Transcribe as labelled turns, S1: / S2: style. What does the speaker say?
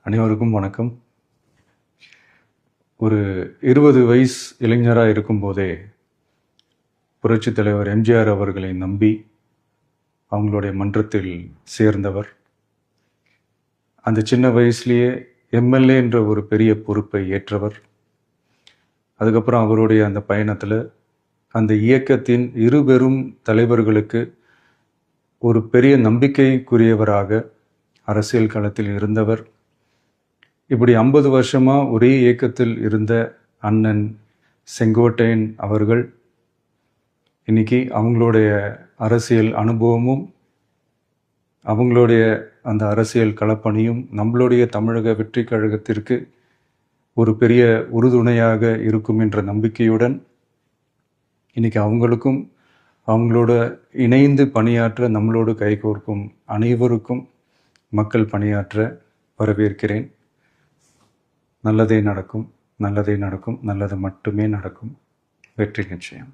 S1: அனைவருக்கும் வணக்கம். ஒரு 20 வயசு இளைஞராக இருக்கும்போதே புரட்சித் தலைவர் எம்ஜிஆர் அவர்களை நம்பி அவங்களுடைய மன்றத்தில் சேர்ந்தவர். அந்த சின்ன வயசுலேயே எம்எல்ஏ என்ற ஒரு பெரிய பொறுப்பை ஏற்றவர். அதுக்கப்புறம் அவருடைய அந்த பயணத்தில் அந்த இயக்கத்தின் இருபெரும் தலைவர்களுக்கு ஒரு பெரிய நம்பிக்கைக்குரியவராக அரசியல் களத்தில் இருந்தவர். இப்படி 50 வருஷமாக ஒரே இயக்கத்தில் இருந்த அண்ணன் செங்கோட்டையன் அவர்கள் இன்னைக்கு அவங்களுடைய அரசியல் அனுபவமும் அவங்களுடைய அந்த அரசியல் களப்பணியும் நம்மளுடைய தமிழக வெற்றி கழகத்திற்கு ஒரு பெரிய உறுதுணையாக இருக்கும் என்ற நம்பிக்கையுடன் இன்னைக்கு அவங்களுக்கும் அவங்களோட இணைந்து பணியாற்ற நம்மளோடு கைகோர்க்கும் அனைவருக்கும் மக்கள் பணியாற்ற வரவேற்கிறேன். நல்லதே நடக்கும், நல்லதே நடக்கும், நல்லது மட்டுமே நடக்கும். வெற்றி நிச்சயம்.